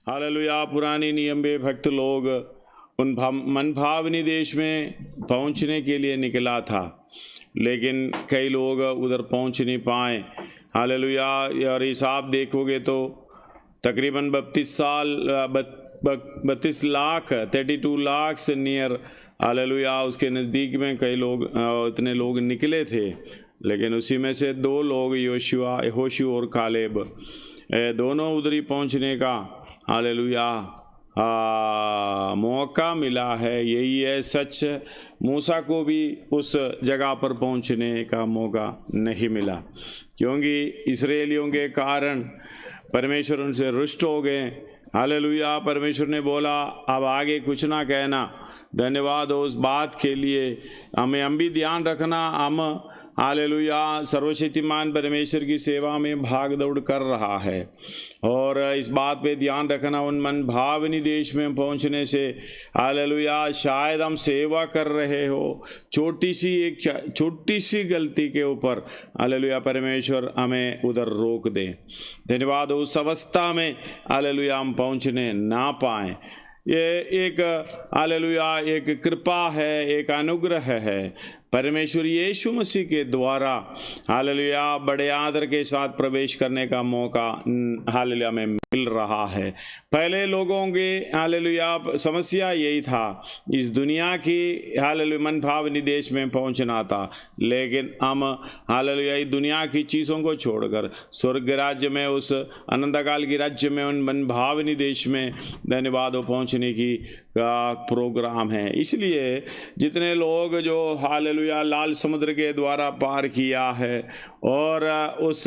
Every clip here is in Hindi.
हालेलुया। पुरानी नियम में भक्त लोग उन मन भावनी देश में पहुंचने के लिए निकला था, लेकिन कई लोग उधर पहुंच नहीं पाए। हालेलुया। और इस आप देखोगे तो तकरीबन 32 लाख 32 लाख से नियर, हालेलुया, उसके नज़दीक में कई लोग इतने लोग निकले थे, लेकिन उसी में से 2 लोग यहोशू और कालेब दोनों उधर ही पहुँचने का, हालेलुया, मौका मिला है। यही है सच। मूसा को भी उस जगह पर पहुंचने का मौका नहीं मिला, क्योंकि इस्राएलियों के कारण परमेश्वर उनसे रुष्ट हो गए। हालेलुया। परमेश्वर ने बोला अब आगे कुछ ना कहना। धन्यवाद हो उस बात के लिए। हम भी ध्यान रखना, हम हालेलुया सर्वशक्तिमान परमेश्वर की सेवा में भाग दौड़ कर रहा है, और इस बात पे ध्यान रखना उन मन भावनी देश में पहुंचने से, हालेलुया, शायद हम सेवा कर रहे हो, छोटी सी गलती के ऊपर, हालेलुया, परमेश्वर हमें उधर रोक दे। धन्यवाद हो उस अवस्था में, हालेलुया, हम पहुंचने ना पाएं। ये एक, हालेलुया, एक कृपा है, एक अनुग्रह है परमेश्वर यीशु मसीह के द्वारा, हालेलुया, बड़े आदर के साथ प्रवेश करने का मौका, हालेलुया, में मिल रहा है। पहले लोगों के, हालेलुया, समस्या यही था, इस दुनिया की, हालेलुया, मन भावनी देश में पहुंचना था, लेकिन हम, हालेलुया, दुनिया की चीज़ों को छोड़कर स्वर्ग राज्य में, उस अनंतकाल की राज्य में, उन मन भावनी देश में, धन्यवाद, पहुंचने की का प्रोग्राम है। इसलिए जितने लोग जो, हालेलुया, लाल समुद्र के द्वारा पार किया है और उस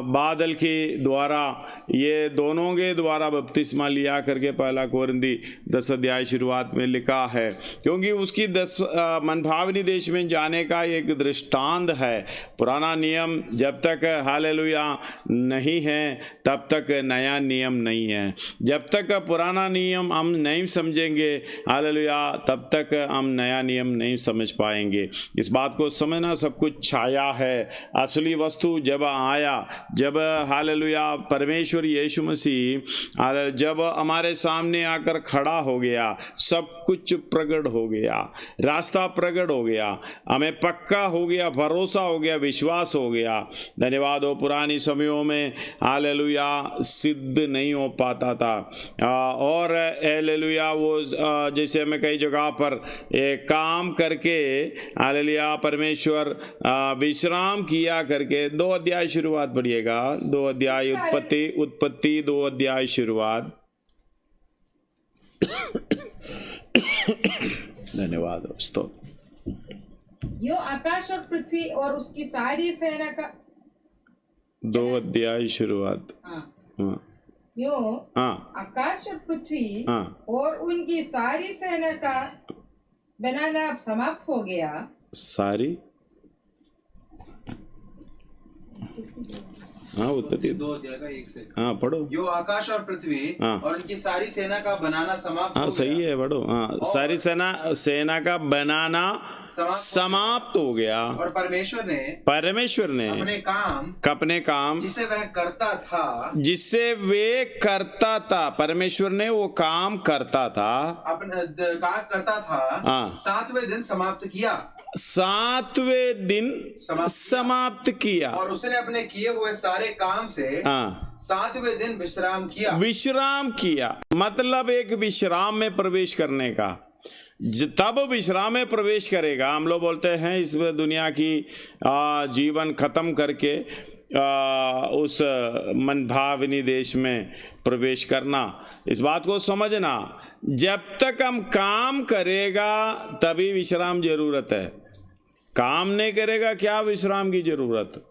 बादल के द्वारा, ये दोनों के द्वारा बपतिस्मा लिया करके, पहला कोरिन्थी 10 अध्याय शुरुआत में लिखा है, क्योंकि उसकी 10 मन भावनी देश में जाने का एक दृष्टांत है। पुराना नियम जब तक, हालेलुया, नहीं है तब तक नया नियम नहीं है। जब तक पुराना नियम हम नहीं समझेंगे, हालेलुया, तब तक हम नया नियम नहीं समझ पाएंगे। इस बात को समझना, सब कुछ छाया है, असली वस्तु जब आया, जब, हालेलुया, परमेश्वर यीशु मसीह जब हमारे सामने आकर खड़ा हो गया, सब कुछ प्रकट हो गया, रास्ता प्रकट हो गया, हमें पक्का हो गया, भरोसा हो गया, विश्वास हो गया। धन्यवाद हो। पुरानी समयों में, हालेलुया, सिद्ध नहीं हो पाता था, और हालेलुया, वो जैसे हमें कई जगह पर एक काम करके, हालेलुया, परमेश्वर विश्राम किया करके, 2 अध्याय शुरुआत पढ़िएगा, 2 अध्याय उत्पत्ति 2 अध्याय शुरुआत। धन्यवाद दोस्तों। यो आकाश और पृथ्वी और उसकी सारी सेना का, 2 अध्याय शुरुआत। हाँ। यो आकाश और पृथ्वी और उनकी सारी सेना का बनाना अब समाप्त हो गया। सारी, उत्पत्ति 2 अध्याय का 1 से। पढ़ो। यो आकाश और पृथ्वी और उनकी सारी सेना का बनाना समाप्त हो गया। सही है, पढ़ो। सारी सेना का बनाना समाप्त हो गया, और परमेश्वर ने अपने काम जिसे वे करता था, परमेश्वर ने वो काम करता था, सातवें दिन समाप्त किया, 7वें दिन समाप्त किया, और उसने अपने किए हुए सारे काम से 7वें दिन विश्राम किया। मतलब एक विश्राम में प्रवेश करने का, तब विश्राम में प्रवेश करेगा। हम लोग बोलते हैं इस दुनिया की जीवन खत्म करके उस मन भावनी देश में प्रवेश करना। इस बात को समझना, जब तक हम काम करेगा तभी विश्राम जरूरत है। काम नहीं करेगा क्या विश्राम की जरूरत?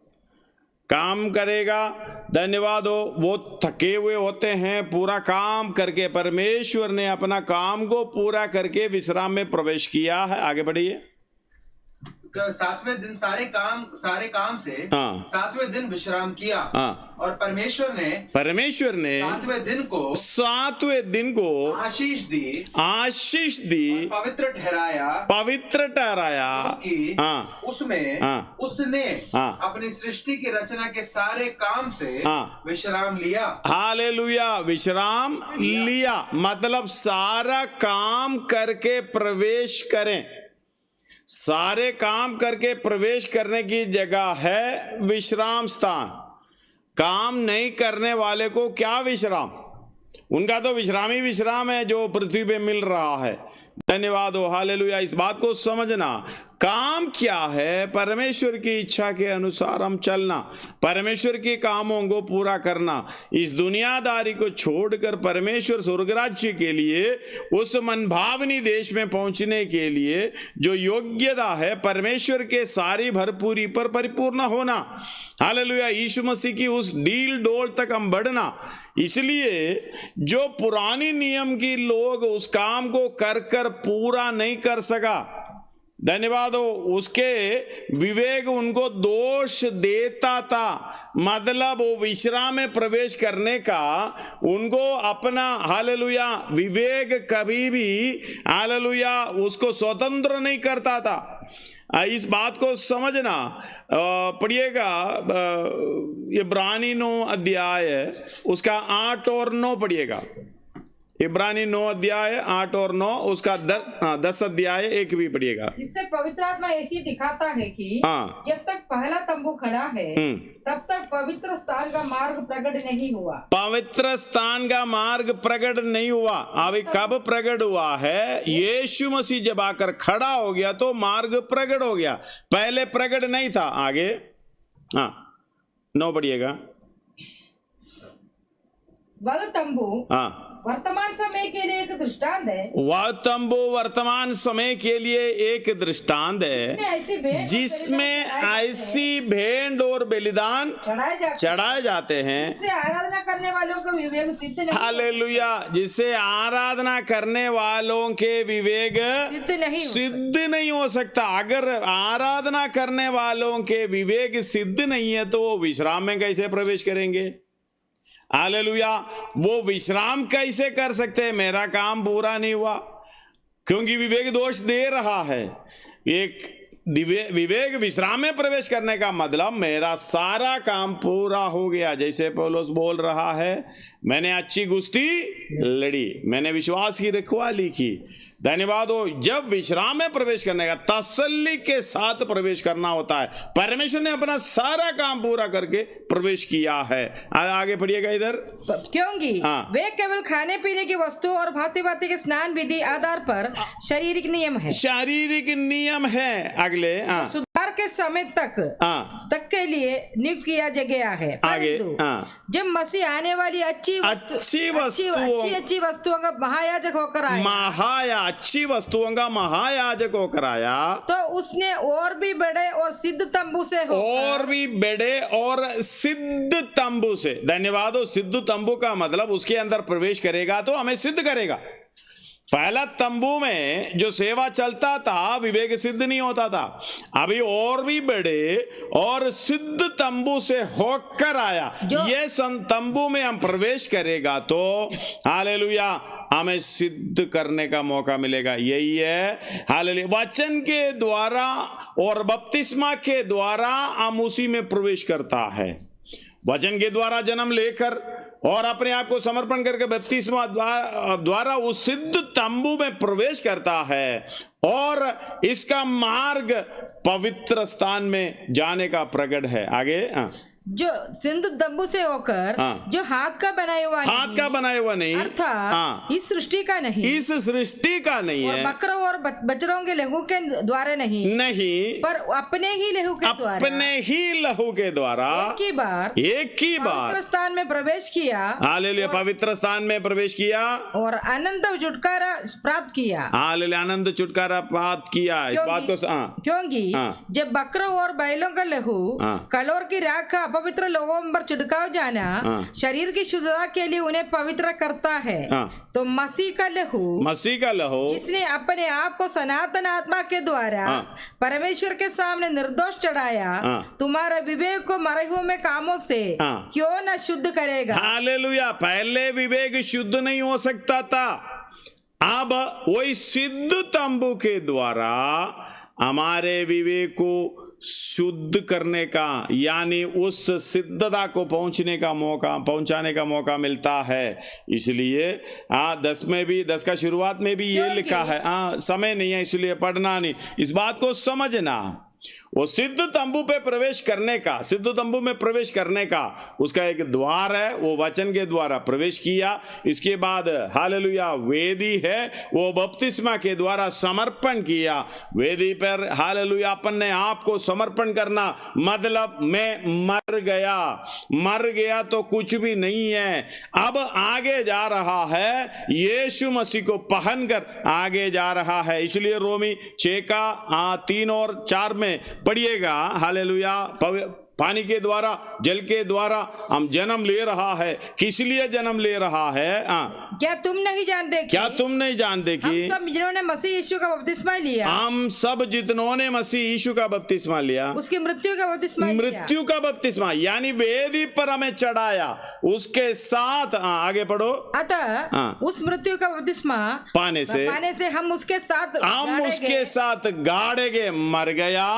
काम करेगा, धन्यवाद हो, वो थके हुए होते हैं पूरा काम करके। परमेश्वर ने अपना काम को पूरा करके विश्राम में प्रवेश किया है। आगे बढ़िए। सातवें दिन सारे काम से हाँ। सातवें दिन विश्राम किया। हाँ। और परमेश्वर ने सातवें दिन को आशीष दी पवित्र ठहराया कि हाँ। उसने हाँ। अपनी सृष्टि की रचना के सारे काम से हाँ। विश्राम लिया। हालेलुया, विश्राम लिया मतलब सारा काम करके प्रवेश करें। सारे काम करके प्रवेश करने की जगह है विश्राम स्थान। काम नहीं करने वाले को क्या विश्राम? उनका तो विश्राम ही विश्राम है जो पृथ्वी पे मिल रहा है। धन्यवाद हो, हालेलुया। इस बात को समझना, काम क्या है? परमेश्वर की इच्छा के अनुसार हम चलना, परमेश्वर के कामों को पूरा करना, इस दुनियादारी को छोड़कर परमेश्वर स्वर्ग राज्य के लिए, उस मनभावनी देश में पहुंचने के लिए जो योग्यता है, परमेश्वर के सारी भरपूरी पर परिपूर्ण होना। हालेलुया, यीशु मसीह की उस डील डोल तक हम बढ़ना। इसलिए जो पुरानी नियम की लोग उस काम को कर कर पूरा नहीं कर सका, धन्यवाद हो, उसके विवेक उनको दोष देता था। मतलब वो विश्राम में प्रवेश करने का उनको अपना हालेलुया विवेक कभी भी हालेलुया उसको स्वतंत्र नहीं करता था। इस बात को समझना। पढ़िएगा इब्रानी 9 अध्याय उसका 8 और 9 पढ़िएगा। इब्रानी 9 अध्याय 8 और 9 उसका 10 अध्याय 1 भी पढ़िएगा। इससे पवित्र आत्मा एक ही दिखाता है कि जब तक पहला तंबू खड़ा है तब तक पवित्र स्थान का मार्ग प्रकट नहीं हुआ। पवित्र स्थान का मार्ग प्रकट नहीं हुआ। अभी कब प्रकट हुआ है? यीशु मसीह जब आकर खड़ा हो गया तो मार्ग प्रकट हो गया, पहले प्रकट नहीं था। आगे 9 पढ़िएगा। वह तंबू वर्तमान समय के लिए एक दृष्टांत है। वह तंबू वर्तमान समय के लिए एक दृष्टांत है जिसमें ऐसी भेंट और बलिदान चढ़ाए जाते हैं जिससे आराधना करने वालों का विवेक सिद्ध नहीं। हालेलुया, जिससे आराधना करने वालों के विवेक सिद्ध नहीं हो सकता। अगर आराधना करने वालों के विवेक सिद्ध नहीं है तो वो विश्राम में कैसे प्रवेश करेंगे? हालेलुया, वो विश्राम कैसे कर सकते हैं? मेरा काम पूरा नहीं हुआ, क्योंकि विवेक दोष दे रहा है। एक विवेक विश्राम में प्रवेश करने का मतलब मेरा सारा काम पूरा हो गया। जैसे पौलुस बोल रहा है, मैंने अच्छी कुश्ती लड़ी, मैंने विश्वास की रखवाली की। धन्यवाद हो। जब विश्राम में प्रवेश करने का तसल्ली के साथ प्रवेश करना होता है। परमेश्वर ने अपना सारा काम पूरा करके प्रवेश किया है। आगे पढ़िएगा इधर। क्योंकि वे केवल खाने पीने की वस्तु और भांति भांति के स्नान विधि आधार पर शारीरिक नियम है। शारीरिक नियम है। अगले सुधार के समय तक के लिए नियुक्त किया गया है। आगे जब मसीह आने वाली अच्छी वस्तुओं का महायाजक होकर आया, अच्छी वस्तुओं का महायाजक होकर आया, तो उसने और भी बड़े और सिद्ध तंबू से धन्यवाद हो। सिद्ध तंबू का मतलब उसके अंदर प्रवेश करेगा तो हमें सिद्ध करेगा। पहला तंबू में जो सेवा चलता था विवेक सिद्ध नहीं होता था। अभी और भी बड़े और सिद्ध तंबू से होकर आया। ये तंबू में हम प्रवेश करेगा तो हालेलुया हमें सिद्ध करने का मौका मिलेगा। यही है हालेलुया, वचन के द्वारा और बपतिस्मा के द्वारा हम उसी में प्रवेश करता है। वचन के द्वारा जन्म लेकर और अपने आप को समर्पण करके बपतिस्मा द्वारा उस सिद्ध तंबू में प्रवेश करता है और इसका मार्ग पवित्र स्थान में जाने का प्रकट है। आगे जो सिंधु तंबू से होकर जो हाथ का बनाया हुआ नहीं अर्थात इस सृष्टि का नहीं है, बकरों और बछड़ों के लहू के द्वारा नहीं पर अपने ही लहू के द्वारा एक ही बार पवित्र स्थान में प्रवेश किया। हालेलुया, पवित्र स्थान में प्रवेश किया और अनंत छुटकारा प्राप्त किया। हालेलुया, अनंत छुटकारा प्राप्त किया। इस बात को क्योंकि जब बकरों और बैलों का लहू कलोर की राख का अपवित्र लोगों पर छिड़काव जाना शरीर की शुद्धता के लिए उन्हें पवित्र करता है। तो मसीह का लहू जिसने अपने आप को सनातन आत्मा के द्वारा परमेश्वर के सामने निर्दोष चढ़ाया, तुम्हारे विवेक को मरे हुए कामों से क्यों न शुद्ध करेगा। हालेलुया। पहले विवेक शुद्ध नहीं हो सकता था, अब वही सिद्ध तंबू के द्वारा हमारे विवेक को शुद्ध करने का, यानी उस सिद्धता को पहुंचाने का मौका मिलता है। इसलिए 10 का शुरुआत में भी ये लिखा है, समय नहीं है इसलिए पढ़ना नहीं, इस बात को समझना। वो सिद्ध तंबू पे प्रवेश करने का, सिद्ध तंबू में प्रवेश करने का उसका एक द्वार है, वो वचन के द्वारा प्रवेश किया। इसके बाद हालेलुया वेदी है, वो बपतिस्मा के द्वारा समर्पण किया। वेदी पर हालेलुया अपन ने आप को समर्पण करना मतलब मैं मर गया तो कुछ भी नहीं है, अब आगे जा रहा है, यीशु मसीह को पहन कर आगे जा रहा है। इसलिए रोमी 6 का 3 और 4 में पढ़िएगा। हालेलुया। पानी के द्वारा, जल के द्वारा हम जन्म ले रहा है। किस लिए जन्म ले रहा है? क्या तुम नहीं जानते कि हम सब जिन्होंने मसीह यीशु का बपतिस्मा लिया, उसकी मृत्यु का बपतिस्मा यानी वेदी पर हमें चढ़ाया, उसके साथ आगे पढ़ो। अतः उस मृत्यु का बपतिस्मा पाने से हम उसके साथ गाड़े गए, मर गया,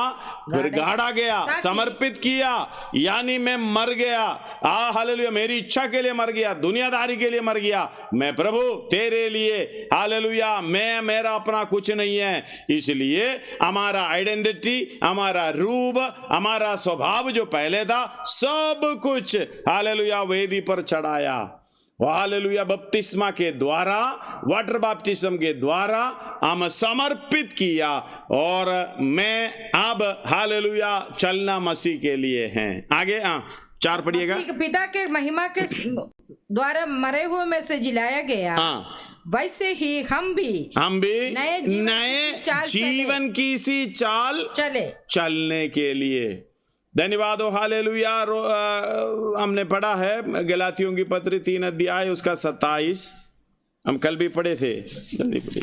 फिर गाड़ा गया, समर्पित किया, यानी मैं मर गया। हालेलुया। मेरी इच्छा के लिए मर गया, दुनियादारी के लिए मर गया, मैं प्रभु तेरे लिए। हालेलुया। मेरा अपना कुछ नहीं है। इसलिए हमारा आइडेंटिटी, हमारा रूप, हमारा स्वभाव जो पहले था, सब कुछ हालेलुया वेदी पर चढ़ाया। हालेलुया। बपतिस्मा के द्वारा, वाटर बैप्टिज्म के द्वारा हम समर्पित किया, और मैं अब हालेलुया चलना मसीह के लिए हैं। आगे 4 पढ़िएगा। पिता के महिमा के द्वारा मरे हुए में से जिलाया गया, वैसे ही हम भी नए जीवन की सी चाल चलने के लिए। धन्यवाद हो। हालेलुया। हमने पढ़ा है गलातियों की पत्री 3 अध्याय उसका 27, हम कल भी पढ़े थे, जल्दी पढ़िए।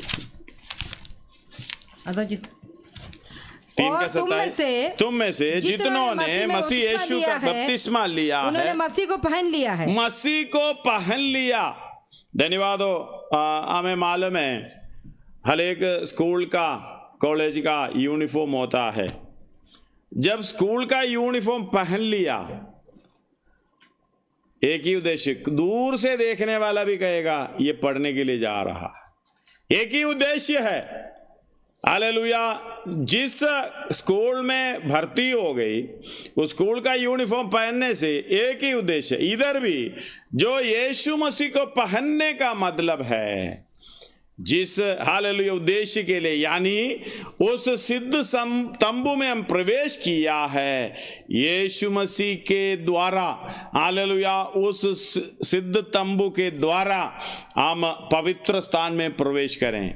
3 का 27, तुम में से जितनों ने मसीह यीशु का बपतिस्मा लिया है, उन्होंने मसीह को पहन लिया। धन्यवाद हो। हमें मालूम है हर एक स्कूल का, कॉलेज का यूनिफॉर्म होता है। जब स्कूल का यूनिफॉर्म पहन लिया, एक ही उद्देश्य, दूर से देखने वाला भी कहेगा ये पढ़ने के लिए जा रहा है। एक ही उद्देश्य है। हालेलुया। जिस स्कूल में भर्ती हो गई, उस स्कूल का यूनिफॉर्म पहनने से एक ही उद्देश्य, इधर भी जो यीशु मसीह को पहनने का मतलब है, जिस हालेलुया उद्देश्य के लिए, यानी उस सिद्ध तंबू में हम प्रवेश किया है यीशु मसीह के द्वारा। हालेलुया। उस सिद्ध तंबू के द्वारा हम पवित्र स्थान में प्रवेश करें,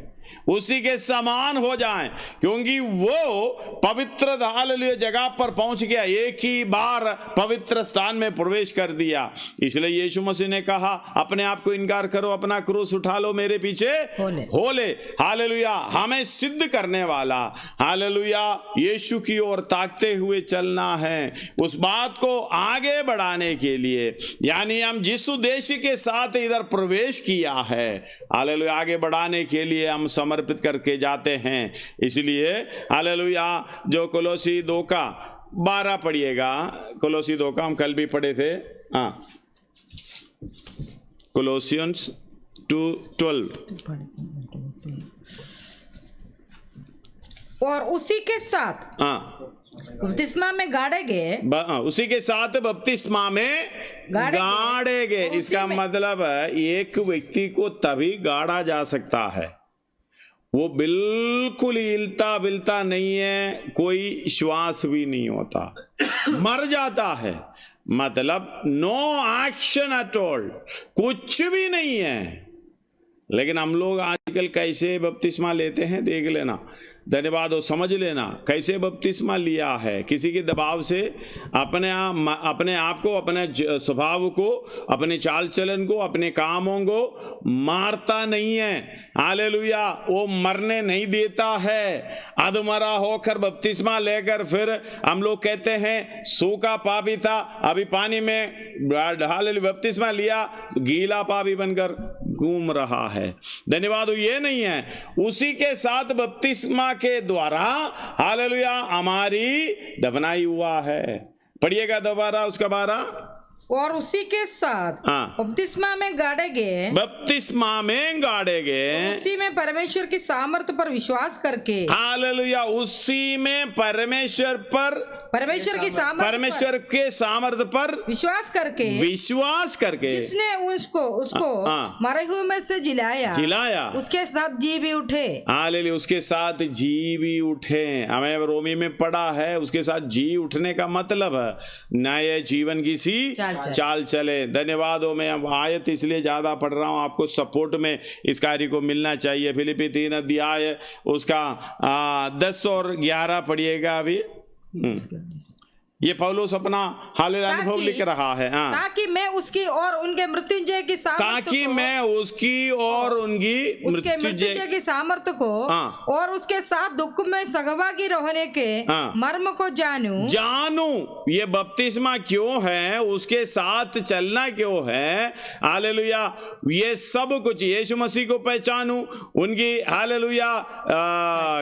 उसी के समान हो जाएं, क्योंकि वो पवित्र हालेलुया जगह पर पहुंच गया, एक ही बार पवित्र स्थान में प्रवेश कर दिया। इसलिए यीशु मसीह ने कहा अपने आप को इनकार करो, अपना क्रूस उठा लो, मेरे पीछे हो ले। हालेलुया। हमें सिद्ध करने वाला हालेलुया यीशु की ओर ताकते हुए चलना है, उस बात को आगे बढ़ाने के लिए, यानी हम जिस उद्देश्य के साथ इधर प्रवेश किया है हालेलुया आगे बढ़ाने के लिए हम समर्पित करके जाते हैं। इसलिए हालेलुया जो कोलोसी 2 का 12 पढ़िएगा। कोलोसी 2 का हम कल भी पढ़े थे। कोलोसियंस 2:12। और उसी के साथ बपतिस्मा में गाड़े गए, उसी के साथ बपतिस्मा में गाड़े गए। इसका मतलब है एक व्यक्ति को तभी गाड़ा जा सकता है, वो बिल्कुल हिलता बिलता नहीं है, कोई श्वास भी नहीं होता, मर जाता है, मतलब नो एक्शन एट ऑल, कुछ भी नहीं है। लेकिन हम लोग आजकल कैसे बपतिस्मा लेते हैं देख लेना। धन्यवाद हो। समझ लेना कैसे बपतिस्मा लिया है, किसी के दबाव से अपने आप को, अपने स्वभाव को, अपने चाल चलन को, अपने कामों को मारता नहीं है। हालेलुया, वो मरने नहीं देता है। अधमरा होकर बपतिस्मा लेकर फिर हम लोग कहते हैं सूखा पापी था, अभी पानी में हालेलुया बपतिस्मा लिया, गीला पापी बनकर घूम रहा है। धन्यवाद हो। ये नहीं है, उसी के साथ बपतिस्मा के द्वारा हालेलुया हमारी दफनाई हुआ है। पढ़िएगा दोबारा उसका 12। और उसी के साथ बपतिस्मा में गाड़े गए, बपतिस्मा में गाड़े गए, उसी में परमेश्वर की सामर्थ पर विश्वास करके, हालेलुया, उसी में परमेश्वर के सामर्थ पर विश्वास करके जिसने उसको मरे हुए में से जिलाया, उसके साथ जी भी उठे। हालेलुया, उसके साथ जी भी उठे। हमें रोमी में पढ़ा है, उसके साथ जी उठने का मतलब नए जीवन की सी चाल चले। धन्यवाद हो। मैं अब आयत इसलिए ज्यादा पढ़ रहा हूं, आपको सपोर्ट में इस कार्य को मिलना चाहिए। फिलिप्पी 3 अध्याय उसका 10 और 11 पढ़िएगा अभी। ये पौलुस अपना हालेलुया अनुभव लिख रहा है। ताकि मैं उसकी और उनके मृत्युंजय की सामर्थ को और उसके साथ दुख में सहभागी रहने के मर्म को जानूं। ये बपतिस्मा क्यों है, उसके साथ चलना क्यों है। हालेलुया, ये सब कुछ यीशु मसीह को पहचानूं, उनकी हालेलुया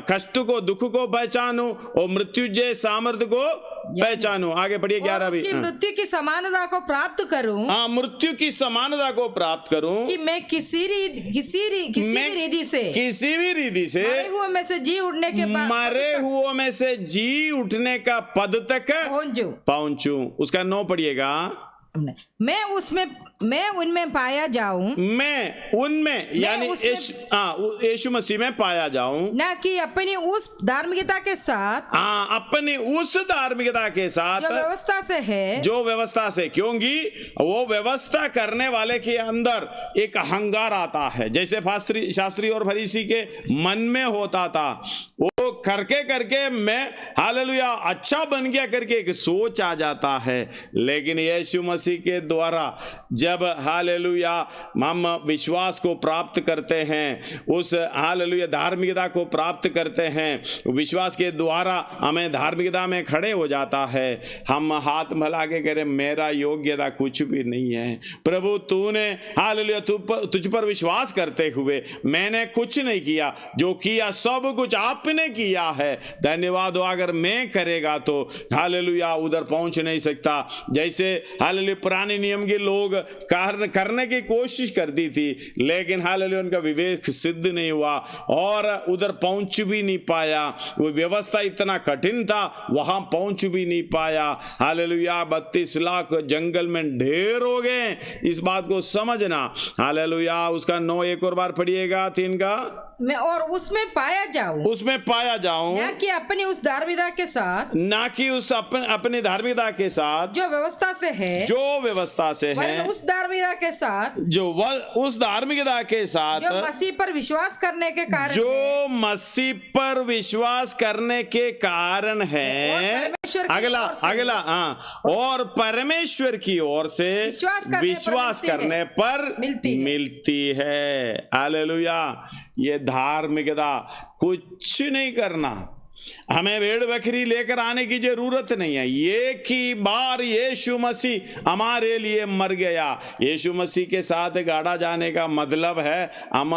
कष्ट को, दुख को पहचानूं और मृत्युंजय सामर्थ को पहचानूं। आगे पढ़िए 11 भी। मृत्यु की समानता को प्राप्त करूं। मृत्यु की समानता को प्राप्त करूं कि मैं किसी भी रीति से मरे हुओं में से जी उठने का पद तक पहुंचूं। उसका 9 पढ़िएगा। मैं उनमें पाया जाऊं, मैं उनमें यानी यीशु मसीह में पाया जाऊं, न कि अपनी उस धार्मिकता के साथ, अपनी उस धार्मिकता के साथ जो व्यवस्था से, क्योंकि वो व्यवस्था करने वाले के अंदर एक अहंकार आता है, जैसे शास्त्री और फरीसी के मन में होता था। वो करके मैं हालेलुया अच्छा बन गया करके एक सोच आ जाता है। लेकिन यीशु मसीह के द्वारा जब हालेलुया हम विश्वास को प्राप्त करते हैं, उस हालेलुया धार्मिकता को प्राप्त करते हैं, विश्वास के द्वारा हमें धार्मिकता में खड़े हो जाता है। हम हाथ मिला के करें, मेरा योग्यता कुछ भी नहीं है प्रभु, तूने हालेलुया तुझ पर विश्वास करते हुए मैंने कुछ नहीं किया, जो किया सब कुछ आपने किया है। धन्यवाद हो। अगर मैं करेगा तो हालेलुया उधर पहुंच नहीं सकता। जैसे हालेलुया पुराने नियम के लोग करने की कोशिश करती थी, लेकिन हालेलुया उनका विवेक सिद्ध नहीं हुआ और उधर पहुंच भी नहीं पाया। वो व्यवस्था इतना कठिन था, वहां पहुंच भी नहीं पाया। हालेलुया 32 लाख जंगल में ढेर हो गए, इस बात को समझना। हालेलुया उसका 9 एक और बार पढ़िएगा 3 का। मैं और उसमें पाया जाऊं, ना कि अपनी उस धार्मिकता के साथ, अपनी धार्मिकता के साथ जो व्यवस्था से है, उस धार्मिकता के साथ जो मसीह पर विश्वास करने के कारण है, अगला और परमेश्वर की ओर से विश्वास करने पर मिलती है। हालेलुया। ये धार्मिकता कुछ नहीं करना, हमें भेड़ बकरी लेकर आने की जरूरत नहीं है। एक ही बार यीशु मसीह हमारे लिए मर गया। यीशु मसीह के साथ गाड़ा जाने का मतलब है हम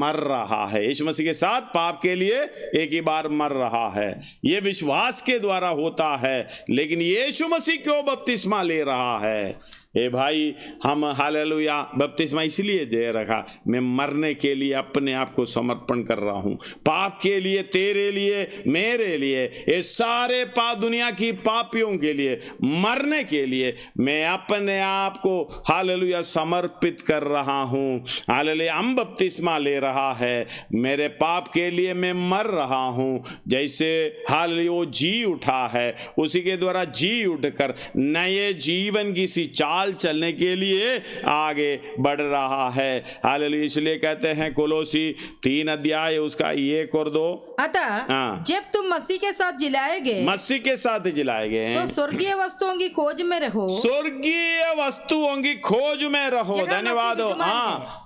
मर रहा है। यीशु मसीह के साथ पाप के लिए एक ही बार मर रहा है। ये विश्वास के द्वारा होता है। लेकिन यीशु मसीह क्यों बपतिस्मा ले रहा है? ए भाई, हम हालेलुया बपतिस्मा इसलिए दे रखा, मैं मरने के लिए अपने आप को समर्पण कर रहा हूं, पाप के लिए, तेरे लिए, मेरे लिए, ये सारे दुनिया की पापियों के लिए मरने के लिए मैं अपने आप को हालेलुया समर्पित कर रहा हूं। हालेलुया हम बपतिस्मा ले रहा है, मेरे पाप के लिए मैं मर रहा हूं। जैसे हालेलुया वो जी उठा है, उसी के द्वारा जी उठकर नए जीवन की सी चाल चाल चलने के लिए आगे बढ़ रहा है। हालेलुया। इसलिए कहते हैं कोलोसी 3 अध्याय उसका 1 और 2, अतः जब तुम मसीह के साथ जिलाए गए, मसीह के साथ जिलाए गए तो स्वर्गीय वस्तुओं की खोज में रहो, स्वर्गीय वस्तुओं की खोज में रहो। धन्यवाद हो।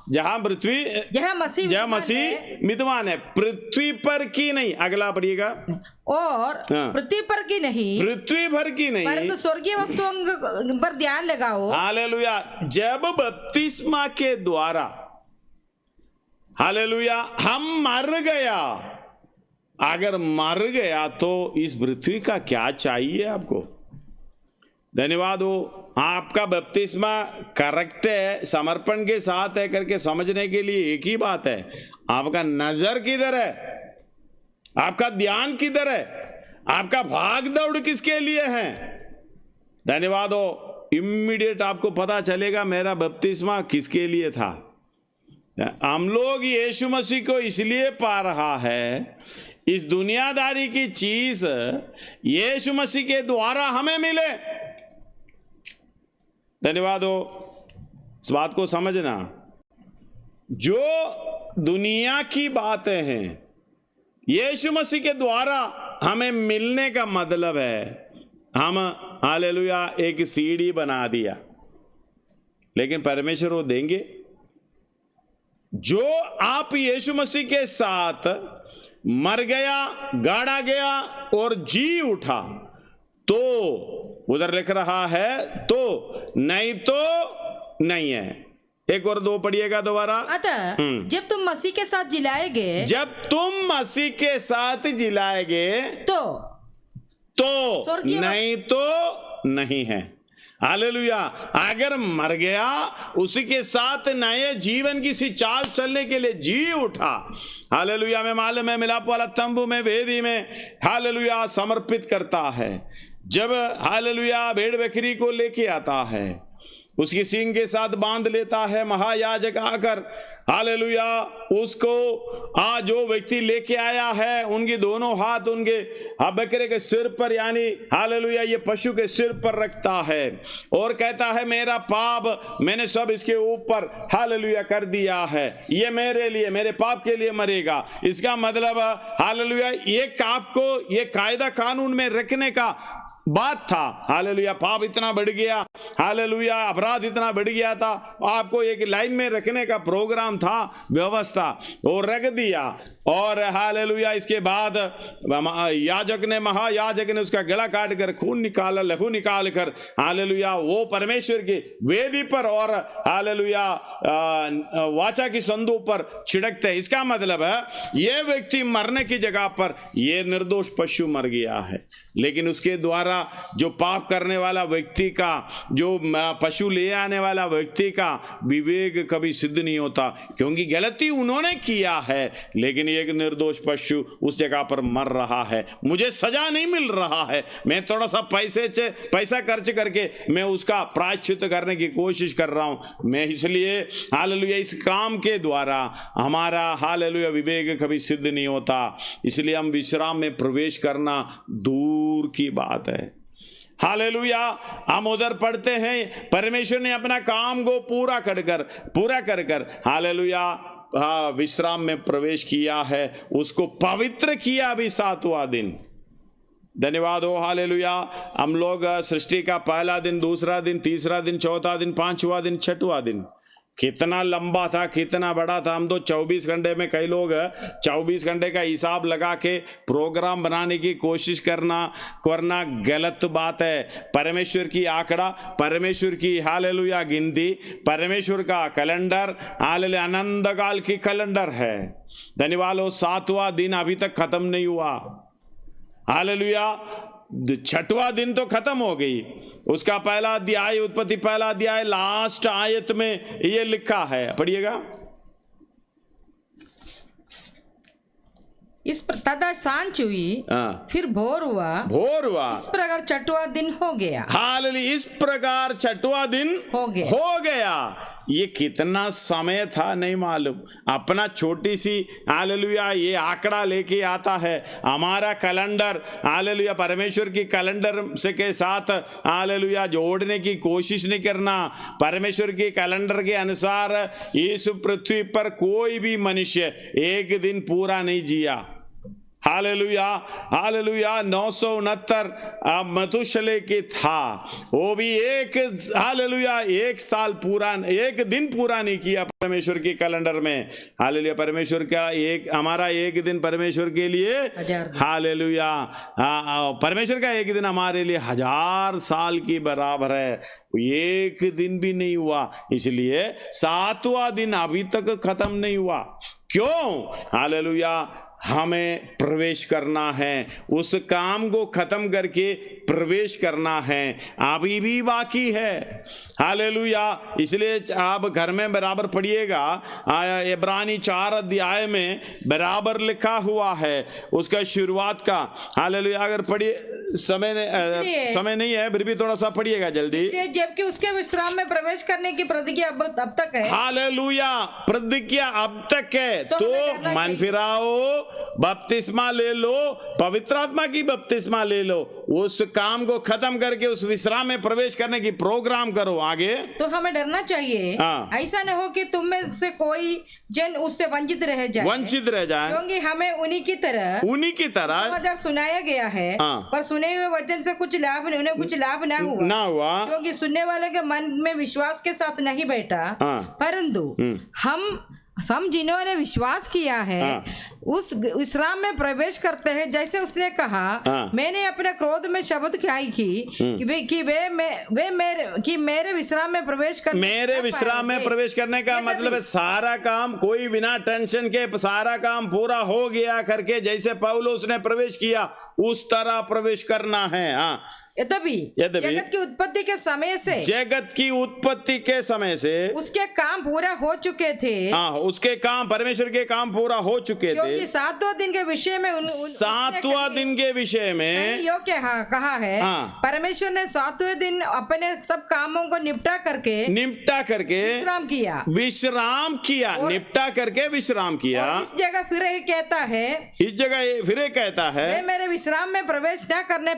जहाँ मसीह विद्वान है, पृथ्वी पर की नहीं। अगला पढ़िएगा। और पृथ्वी पर की नहीं, पृथ्वी भर की नहीं, परंतु स्वर्गीय वस्तुओं पर ध्यान लगाओ। हालेलुया। जब बपतिस्मा के द्वारा, हालेलुया, हम मर गया, अगर मर गया तो इस पृथ्वी का क्या चाहिए आपको? धन्यवाद हो। आपका बपतिस्मा करेक्ट है, समर्पण के साथ है करके समझने के लिए एक ही बात है, आपका नजर किधर है, आपका ध्यान किधर है, आपका भाग दौड़ किसके लिए है? धन्यवाद हो। इमीडिएट आपको पता चलेगा मेरा बपतिस्मा किसके लिए था। हम लोग यीशु मसीह को इसलिए पा रहा है, इस दुनियादारी की चीज यीशु मसीह के द्वारा हमें मिले। धन्यवाद हो। इस बात को समझना, जो दुनिया की बातें हैं यीशु मसीह के द्वारा हमें मिलने का मतलब है हम, हालेलुया, एक सीढ़ी बना दिया, लेकिन परमेश्वर वो देंगे जो आप यीशु मसीह के साथ मर गया, गाड़ा गया और जी उठा, तो उधर लिख रहा है तो नहीं तो नहीं है। 1 और 2 पढ़िएगा दोबारा। अतः जब तुम मसीह के साथ जिलाए गए, जब तुम मसीह के साथ जिलाए गए तो नहीं तो नहीं है। हालेलुया। अगर मर गया, उसी के साथ नए जीवन की सी चाल चलने के लिए जी उठा, हालेलुया, में मालूम है मिलाप वाला तंबू में, वेदी में, हालेलुया, समर्पित करता है। जब हालेलुया भेड़ बकरी को लेके आता है, उसकी सींग के साथ बांध लेता है, महायाजक आकर, हालेलुया, उसको जो व्यक्ति लेके आया है उनके दोनों हाथ उनके बकरे के सिर पर, यानी हालेलुया ये पशु के सिर पर रखता है और कहता है मेरा पाप मैंने सब इसके ऊपर हालेलुया कर दिया है, ये मेरे लिए, मेरे पाप के लिए मरेगा। इसका मतलब हालेलुया ये आपको ये कायदा कानून में रखने का बात था। हालेलुया, पाप इतना बढ़ गया, हालेलुया, अपराध इतना बढ़ गया था, आपको एक लाइन में रखने का प्रोग्राम था, व्यवस्था, और रख दिया। और हालेलुया इसके बाद याजक ने, महायाजक ने उसका गला काट कर खून निकाला, लहू निकाल कर, हालेलुया, वो परमेश्वर की वेदी पर और हालेलुया वाचा की संदूक पर छिड़कते। इसका मतलब है ये व्यक्ति मरने की जगह पर ये निर्दोष पशु मर गया है, लेकिन उसके द्वारा जो पाप करने वाला व्यक्ति का, जो पशु ले आने वाला व्यक्ति का विवेक कभी सिद्ध नहीं होता, क्योंकि गलती उन्होंने किया है, लेकिन एक निर्दोष पशु उस जगह पर मर रहा है। मुझे सजा नहीं मिल रहा है, मैं थोड़ा सा पैसा खर्च करके मैं उसका प्रायश्चित करने की कोशिश कर रहा हूं। मैं इसलिए हालेलुया इस काम के द्वारा हमारा हालेलुया विवेक कभी सिद्ध नहीं होता, इसलिए हम विश्राम में प्रवेश करना दूर की बात है। हालेलुया, हम उधर पढ़ते हैं परमेश्वर ने अपना काम को पूरा कर कर हालेलुया विश्राम में प्रवेश किया है, उसको पवित्र किया अभी 7वां दिन। धन्यवाद हो। हालेलुया, हम लोग सृष्टि का पहला दिन, दूसरा दिन, तीसरा दिन, चौथा दिन, 5वां दिन, 6वां दिन, कितना लंबा था, कितना बड़ा था। हम तो 24 घंटे में, कई लोग 24 घंटे का हिसाब लगा के प्रोग्राम बनाने की कोशिश करना गलत बात है। परमेश्वर की आंकड़ा, परमेश्वर की हालेलुया गिनती, परमेश्वर का कैलेंडर हालेलुया आनंद काल की कैलेंडर है। धन्यवाद हो। 7वां दिन अभी तक खत्म नहीं हुआ। हालेलुया, 6वां दिन तो खत्म हो गई। उसका पहला अध्याय, उत्पत्ति पहला अध्याय, लास्ट आयत में ये लिखा है, पढ़िएगा। तथा सांझ हुई, फिर भोर हुआ, इस प्रकार 6वां दिन हो गया। हालेलुया, इस प्रकार 6वां दिन हो गया। ये कितना समय था नहीं मालूम, अपना छोटी सी हालेलुया ये आंकड़ा लेके आता है। हमारा कैलेंडर हालेलुया परमेश्वर की कैलेंडर से के साथ हालेलुया जोड़ने की कोशिश नहीं करना। परमेश्वर के कैलेंडर के अनुसार इस पृथ्वी पर कोई भी मनुष्य एक दिन पूरा नहीं जिया। हालेलुया हालेलुया 969 मथुशले के था, वो भी एक हालेलुया एक साल पूरा एक दिन पूरा नहीं किया परमेश्वर के कैलेंडर में। हालेलुया परमेश्वर का एक हमारा एक दिन परमेश्वर के लिए हालेलुया परमेश्वर का एक दिन हमारे लिए 1000 साल की बराबर है। एक दिन भी नहीं हुआ, इसलिए 7वां दिन अभी तक खत्म नहीं हुआ। क्यों? हालेलुया हमें प्रवेश करना है, उस काम को खत्म करके प्रवेश करना है, अभी भी बाकी है। हालेलुया इसलिए आप घर में बराबर पढ़िएगा, इब्रानी 4 अध्याय में बराबर लिखा हुआ है उसका शुरुआत का। हालेलुया अगर पढ़िए समय नहीं है फिर भी थोड़ा सा पढ़िएगा जल्दी। जबकि उसके विश्राम में प्रवेश करने की प्रतिज्ञा अब तक है। हालेलुया प्रतिज्ञा अब तक है, तो मन फिराओ, बपतिस्मा ले लो, पवित्र आत्मा की बपतिस्मा ले लो, उस काम को खत्म करके उस विश्राम में प्रवेश करने की प्रोग्राम करो। आगे तो हमें डरना चाहिए, ऐसा न हो कि तुम में से कोई जन उससे वंचित रह जाए, क्योंकि हमें उन्हीं की तरह समाचार सुनाया गया है, पर सुने हुए वचन से उन्हें कुछ लाभ ना हुआ, क्योंकि सुनने वाले के मन में विश्वास के साथ नहीं बैठा। परंतु हम जिन्होंने विश्वास किया है उस विश्राम में प्रवेश करते हैं। जैसे उसने कहा, मैंने अपने क्रोध में शब्द खाई कि मेरे विश्राम में प्रवेश करने का मतलब है सारा काम कोई बिना टेंशन के सारा काम पूरा हो गया करके, जैसे पौलुस ने प्रवेश किया उस तरह प्रवेश करना है। यद्यपि जगत की उत्पत्ति के समय से उसके काम पूरा हो चुके थे। उसके काम परमेश्वर के काम पूरा हो चुके थे। 7वां दिन के विषय में 7वां दिन के विषय में यो क्या कहा है, परमेश्वर ने 7वें दिन अपने सब कामों को निपटा करके विश्राम किया, निपटा करके विश्राम किया। इस जगह फिर कहता है वे मेरे विश्राम में प्रवेश न करने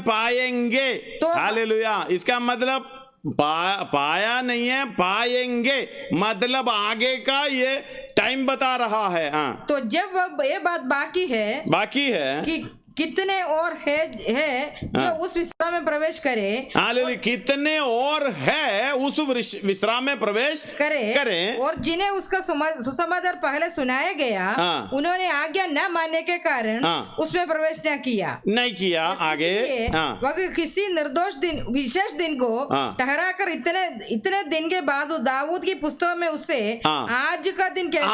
पाएंगे। तो हालेलुया इसका मतलब पाया नहीं है, पाएंगे मतलब आगे का ये टाइम बता रहा है। तो जब ये बात बाकी है कि कितने और है जो उस विश्राम में प्रवेश करे। हालेलुया कितने और है उस विश्राम में प्रवेश करे और जिन्हें उसका सुसमाचार पहले सुनाया गया उन्होंने आज्ञा न मानने के कारण उसमें प्रवेश नहीं किया। आगे वह किसी निर्दोष विशेष दिन को ठहराकर इतने दिन के बाद दाऊद की पुस्तक में उससे आज का दिन कहता है।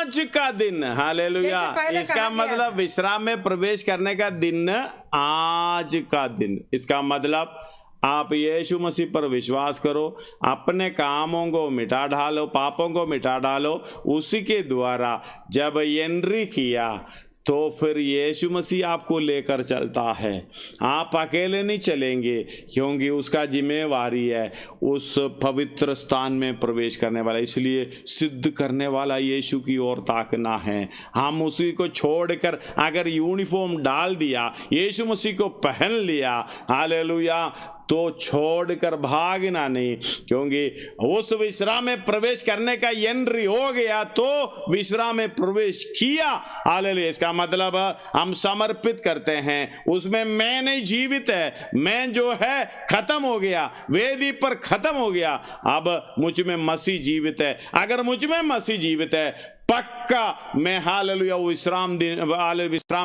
आज का दिन हालेलुया इसका मतलब विश्राम में प्रवेश करने का दिन, आज का दिन। इसका मतलब आप यीशु मसीह पर विश्वास करो, अपने कामों को मिटा डालो, पापों को मिटा डालो, उसी के द्वारा जब एंट्री किया तो फिर यीशु मसीह आपको लेकर चलता है। आप अकेले नहीं चलेंगे, क्योंकि उसका जिम्मेवारी है उस पवित्र स्थान में प्रवेश करने वाला, इसलिए सिद्ध करने वाला यीशु की ओर ताकना है। हम उसी को छोड़कर अगर यूनिफॉर्म डाल दिया, यीशु मसीह को पहन लिया, हालेलुया, तो छोड़कर भागना नहीं, क्योंकि उस विश्राम में प्रवेश करने का एंट्री हो गया तो विश्राम में प्रवेश किया। हालेलुया इसका मतलब हम समर्पित करते हैं, उसमें मैं नहीं जीवित है, मैं जो है खत्म हो गया, वेदी पर खत्म हो गया, अब मुझ में मसीह जीवित है। अगर मुझ में मसीह जीवित है पक्का मैं हालेलुया विश्राम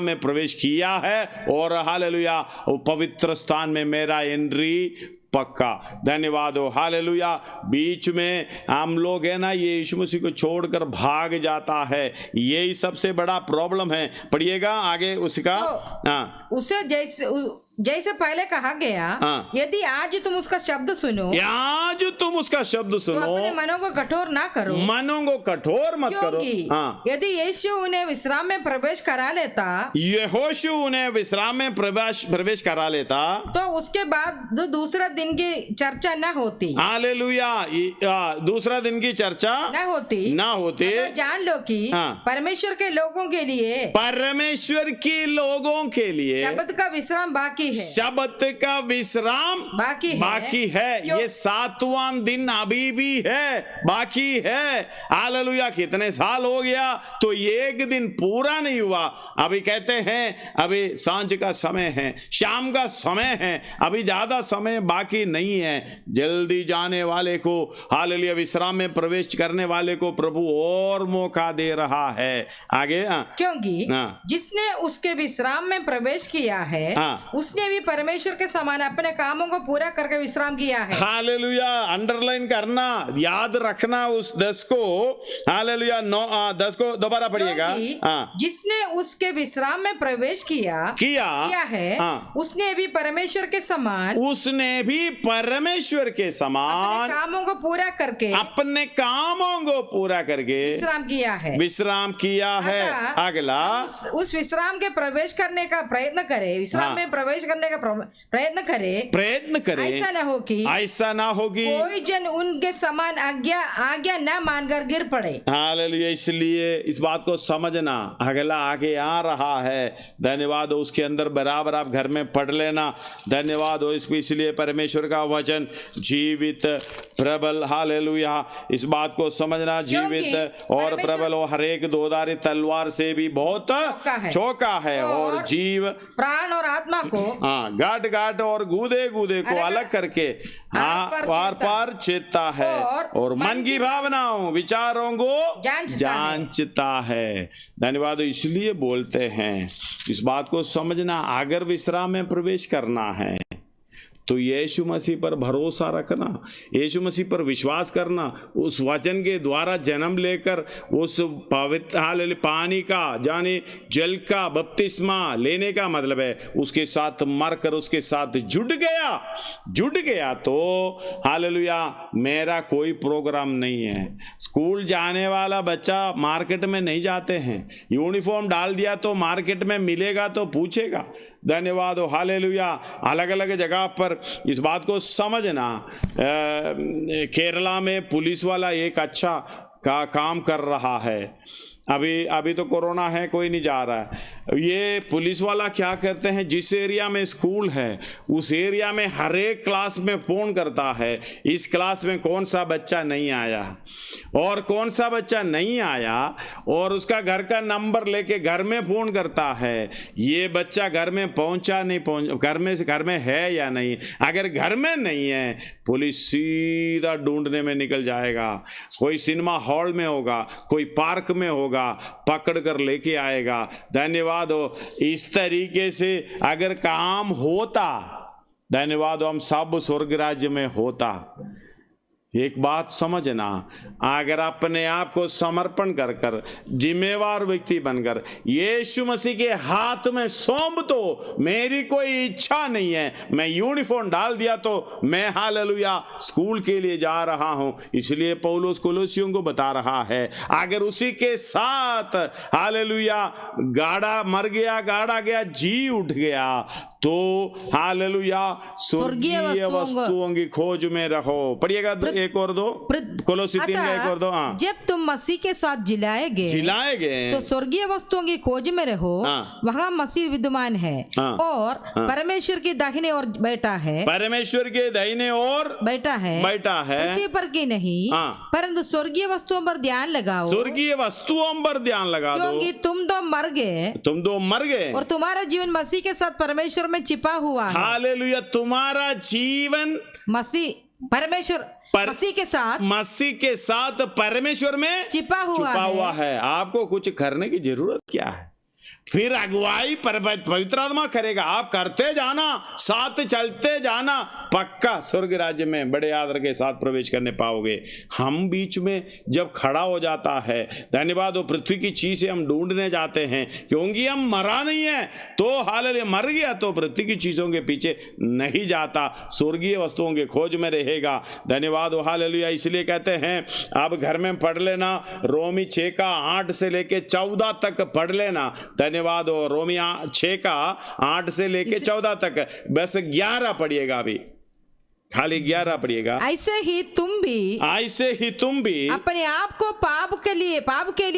में प्रवेश किया है और हालेलुया पवित्र स्थान में मेरा एंट्री पक्का। धन्यवाद हो हालेलुया। बीच में हम लोग है ना ये यीशु मसीह को छोड़कर भाग जाता है, यही सबसे बड़ा प्रॉब्लम है। पढ़िएगा आगे उसका। उसे जैसे पहले कहा गया, यदि आज तुम उसका शब्द सुनो, आज तुम उसका शब्द सुनो, तो अपने मनों को कठोर ना करो, मनों को कठोर मत करो। यदि यीशु उन्हें विश्राम में प्रवेश करा लेता, यहोशू उन्हें विश्राम में प्रवेश करा लेता, तो उसके बाद दूसरा दिन की चर्चा न होती। हालेलुया, दूसरा दिन की चर्चा न होती। जान लो कि परमेश्वर के लोगों के लिए, परमेश्वर के लोगों के लिए शब्द का विश्राम बाकी है, शब्द का विश्राम बाकी है। ये 7वां दिन अभी भी है, बाकी है। हालेलुया, कितने साल हो गया तो एक दिन पूरा नहीं हुआ। अभी कहते हैं अभी सांझ का समय है, शाम का समय है, अभी ज्यादा समय बाकी नहीं है। जल्दी जाने वाले को, हालेलुया, विश्राम में प्रवेश करने वाले को प्रभु और मौका दे रहा है। आगे क्योंकि जिसने उसके विश्राम में प्रवेश किया है, उसने भी परमेश्वर के समान अपने कामों को पूरा करके विश्राम किया है। हालेलुया, अंडरलाइन करना, याद रखना उस 10 को। हालेलुया, 10 को दोबारा पढ़िएगा। जिसने उसके विश्राम में प्रवेश किया है, उसने भी परमेश्वर के समान, कामों को पूरा करके, अपने कामों को पूरा करके विश्राम किया है। अगला, उस विश्राम के प्रवेश करने का प्रयत्न करे, विश्राम में प्रवेश करने का प्रयत्न करे। ऐसा ना हो कि कोई जन उनके समान आज्ञा न मानकर गिर पड़े। हालेलुया, इसलिए इस बात को समझना। अगला आगे आ रहा है, धन्यवाद हो, उसके अंदर बराबर आप घर में पढ़ लेना। धन्यवाद हो इसलिए परमेश्वर का वचन जीवित, प्रबल, हालेलुया, इस बात को समझना, जीवित और प्रबल हो, हर एक दोधारी तलवार से भी बहुत चौका है और जीव, प्राण और आत्मा को, गांठ और गूदे को अलग करके पार चेतता है और मन की भावनाओं, विचारों को जांचता है। धन्यवाद। इसलिए बोलते हैं इस बात को समझना, अगर विश्राम में प्रवेश करना है तो यीशु मसीह पर भरोसा रखना, यीशु मसीह पर विश्वास करना, उस वचन के द्वारा जन्म लेकर उस पवित्र पानी का, यानी जल का बपतिस्मा लेने का मतलब है उसके साथ मरकर उसके साथ जुड़ गया तो हालेलुया, मेरा कोई प्रोग्राम नहीं है। स्कूल जाने वाला बच्चा मार्केट में नहीं जाते हैं, यूनिफॉर्म डाल दिया तो मार्केट में मिलेगा तो पूछेगा। धन्यवाद हो, हालेलुया। अलग अलग जगह पर इस बात को समझना। केरला में पुलिस वाला एक अच्छा काम कर रहा है। अभी तो कोरोना है, कोई नहीं जा रहा है। ये पुलिस वाला क्या करते हैं, जिस एरिया में स्कूल है उस एरिया में हर एक क्लास में फोन करता है, इस क्लास में कौन सा बच्चा नहीं आया और कौन सा बच्चा नहीं आया, और उसका घर का नंबर लेके घर में फोन करता है, ये बच्चा घर में पहुंचा नहीं पहुंच, घर में है या नहीं। अगर घर में नहीं है, पुलिस सीधा ढूंढने में निकल जाएगा। कोई सिनेमा हॉल में होगा, कोई पार्क में होगा, पकड़ कर लेके आएगा। धन्यवाद हो। इस तरीके से अगर काम होता, धन्यवाद हो, हम सब स्वर्ग राज्य में होता। एक बात समझना, अगर अपने आप को समर्पण कर कर जिम्मेवार व्यक्ति बनकर यीशु मसीह के हाथ में सौंप दो, मेरी कोई इच्छा नहीं है, मैं यूनिफॉर्म डाल दिया तो मैं हालेलुया स्कूल के लिए जा रहा हूं। इसलिए पौलुस कोलोसियों को बता रहा है, अगर उसी के साथ हालेलुया मर गया जी उठ गया तो हालेलुया स्वर्गीय वस्तुओं की खोज में रहो। पढ़िएगा एक और दो, कोलोसी 3 का एक और दो। हाँ, जब तुम मसीह के साथ जिलाए गए तो स्वर्गीय वस्तुओं की खोज में रहो। वहाँ मसीह विद्यमान है और परमेश्वर के दाहिने ओर बैठा है। परमेश्वर के दाहिने ओर बैठा है पृथ्वी पर की नहीं, परंतु स्वर्गीय वस्तुओं पर ध्यान लगाओ। स्वर्गीय वस्तुओं पर ध्यान लगा दो, क्योंकि तुम दो मर गए और तुम्हारा जीवन मसीह के साथ परमेश्वर में छिपा हुआ है। हालेलुया, तुम्हारा जीवन मसीह के साथ परमेश्वर में छिपा हुआ है। आपको कुछ करने की जरूरत क्या है? फिर अगुवाई पवित्र आत्मा करेगा। आप करते जाना, साथ चलते जाना, पक्का स्वर्ग राज्य में बड़े आदर के साथ प्रवेश करने पाओगे। हम बीच में जब खड़ा हो जाता है, धन्यवाद हो, पृथ्वी की चीजें हम ढूंढने जाते हैं, क्योंकि हम मरा नहीं है तो हालेलुया, मर गया तो पृथ्वी की चीजों के पीछे नहीं जाता, स्वर्गीय वस्तुओं के खोज में रहेगा। धन्यवाद हो, हालेलुया। इसलिए कहते हैं आप घर में पढ़ लेना, रोमी 6 का 8 से लेके 14 तक पढ़ लेना। धन्यवाद हो, रोमी 6 का 8 से लेके 14 तक, बस 11 पढ़िएगा, अभी खाली 11 पढ़िएगा। ऐसे ही तुम भी अपने आप को पाप के लिए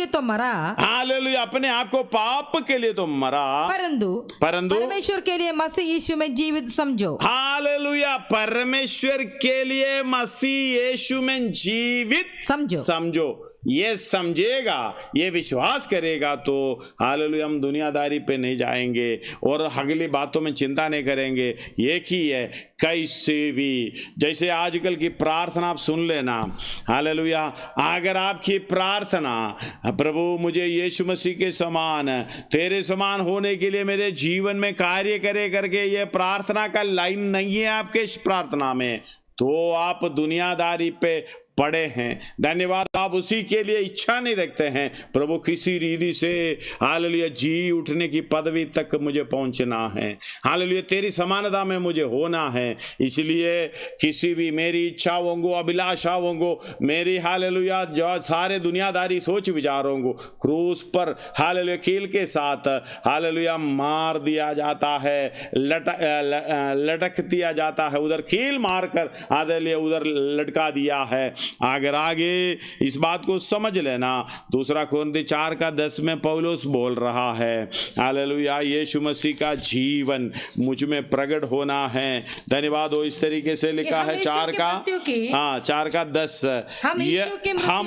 तो मरा, हालेलुया, अपने आप को पाप के लिए तो मरा, परंतु परमेश्वर के लिए मसीह यीशु में जीवित समझो। हालेलुया, परमेश्वर के लिए मसीह यीशु में जीवित समझो। ये समझेगा, ये विश्वास करेगा तो हालेलुया, हम दुनियादारी पे नहीं जाएंगे और अगली बातों में चिंता नहीं करेंगे। एक ही है, कैसे भी, जैसे आजकल की प्रार्थना आप सुन लेना, हालेलुया। अगर आपकी प्रार्थना, प्रभु मुझे यीशु मसीह के समान, तेरे समान होने के लिए मेरे जीवन में कार्य करे करके, ये प्रार्थना का लाइन नहीं है आपके इस प्रार्थना में, तो आप दुनियादारी पे पड़े हैं। धन्यवाद, आप उसी के लिए इच्छा नहीं रखते हैं, प्रभु किसी रीति से हालेलुया जी उठने की पदवी तक मुझे पहुंचना है, हालेलुया तेरी समानता में मुझे होना है। इसलिए किसी भी मेरी इच्छाओं को, अभिलाषाओं को, मेरी हालेलुया जो सारे दुनियादारी सोच विचारों को क्रूस पर हालेलुया कील के साथ हालेलुया मार दिया जाता है, लटक दिया जाता है, उधर कील मारकर हालेलुया उधर लटका दिया है। अगर आगे इस बात को समझ लेना, 2 कोरिन्थी 4:10 में पौलुस बोल रहा है, हालेलुया यीशु मसीह का जीवन मुझ में प्रकट होना है। धन्यवाद हो, इस तरीके से लिखा है 4:10, हम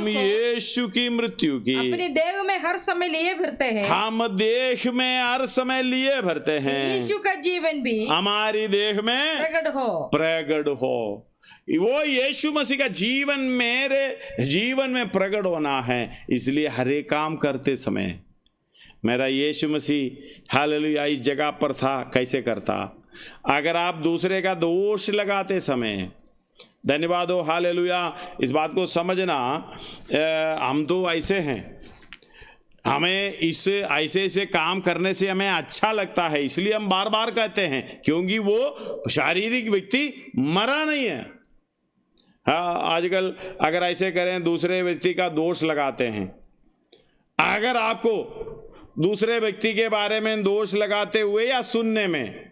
यीशु की मृत्यु की अपने देह में हर समय लिए भरते हैं, हम देह में हर समय लिए भरते हैं, यीशु का जीवन भी हमारी देह में प्रकट हो। वो यीशु मसीह का जीवन मेरे जीवन में प्रकट होना है। इसलिए हर एक काम करते समय मेरा यीशु मसीह हालेलुया इस जगह पर था, कैसे करता। अगर आप दूसरे का दोष लगाते समय, धन्यवाद हो, हालेलुया इस बात को समझना, हम तो ऐसे हैं, हमें इस ऐसे काम करने से हमें अच्छा लगता है, इसलिए हम बार बार कहते हैं, क्योंकि वो शारीरिक व्यक्ति मरा नहीं है। हाँ, आजकल अगर ऐसे करें, दूसरे व्यक्ति का दोष लगाते हैं। अगर आपको दूसरे व्यक्ति के बारे में दोष लगाते हुए या सुनने में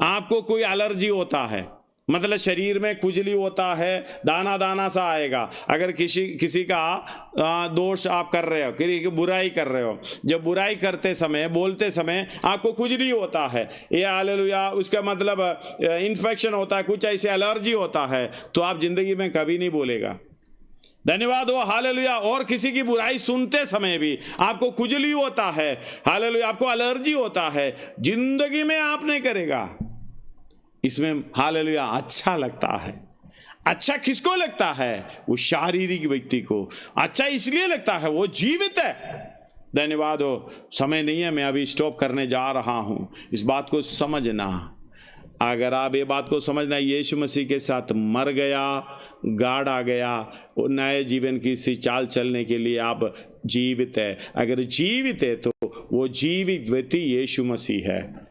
आपको कोई एलर्जी होता है, मतलब शरीर में खुजली होता है, दाना दाना सा आएगा, अगर किसी का दोष आप कर रहे हो, किसी की बुराई कर रहे हो, जब बुराई करते समय, बोलते समय आपको खुजली होता है, ये हालेलुया उसका मतलब इन्फेक्शन होता है, कुछ ऐसे एलर्जी होता है, तो आप जिंदगी में कभी नहीं बोलेगा। धन्यवाद हो, हालेलुया। और किसी की बुराई सुनते समय भी आपको खुजली होता है, हालेलुया आपको एलर्जी होता है, जिंदगी में आप नहीं करेगा। इसमें हालेलुया अच्छा लगता है। अच्छा किसको लगता है? वो शारीरिक व्यक्ति को अच्छा इसलिए लगता है, वो जीवित है। धन्यवाद हो, समय नहीं है, मैं अभी स्टॉप करने जा रहा हूं। इस बात को समझना, अगर आप ये बात को समझना, यीशु मसीह के साथ मर गया, गाड़ा गया, वो नए जीवन की सी चाल चलने के लिए आप जीवित है। अगर जीवित है तो वो जीवित व्यक्ति यीशु मसीह है,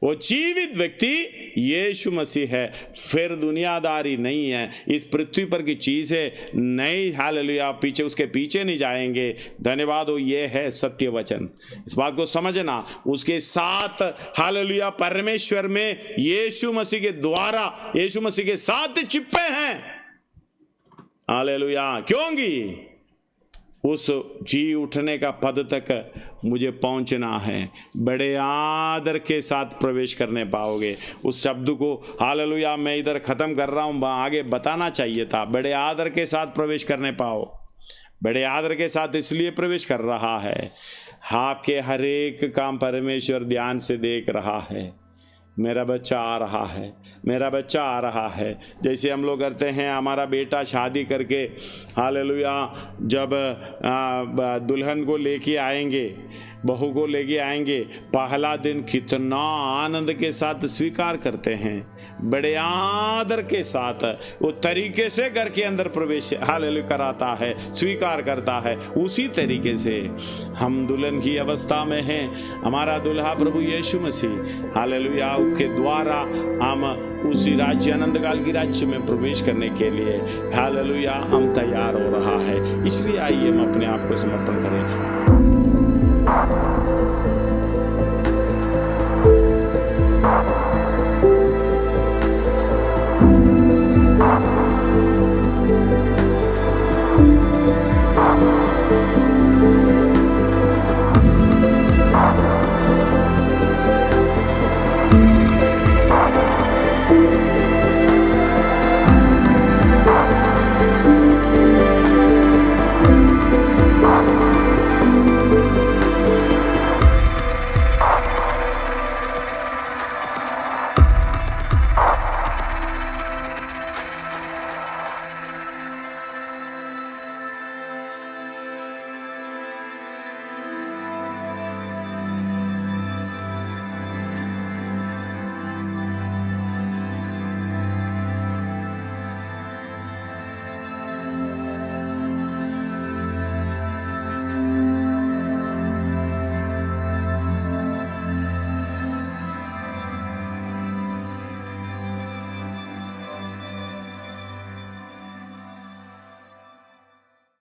वो जीवित व्यक्ति यीशु मसीह है। फिर दुनियादारी नहीं है, इस पृथ्वी पर की चीज है नहीं, हालेलुया पीछे उसके पीछे नहीं जाएंगे। धन्यवाद हो, ये है सत्य वचन। इस बात को समझना, उसके साथ हालेलुया परमेश्वर में यीशु मसीह के द्वारा, यीशु मसीह के साथ चिपके हैं। हालेलुया, क्योंकि उस जी उठने का पद तक मुझे पहुंचना है। बड़े आदर के साथ प्रवेश करने पाओगे। उस शब्द को हालेलुया मैं इधर ख़त्म कर रहा हूँ, आगे बताना चाहिए था। बड़े आदर के साथ प्रवेश करने पाओ, बड़े आदर के साथ इसलिए प्रवेश कर रहा है, आपके हर एक काम परमेश्वर ध्यान से देख रहा है। मेरा बच्चा आ रहा है, मेरा बच्चा आ रहा है। जैसे हम लोग करते हैं, हमारा बेटा शादी करके हालेलुया जब दुल्हन को लेके आएंगे, बहू को लेके आएंगे, पहला दिन कितना आनंद के साथ स्वीकार करते हैं, बड़े आदर के साथ वो तरीके से घर के अंदर प्रवेश हालेलुया कराता है, स्वीकार करता है। उसी तरीके से हम दुल्हन की अवस्था में हैं, हमारा दुल्हा प्रभु यीशु मसीह हालेलुया के द्वारा हम उसी राज्य आनंद काल की राज्य में प्रवेश करने के लिए हालेलुया हम तैयार हो रहा है। इसलिए आइए हम अपने आप को समर्पण करें।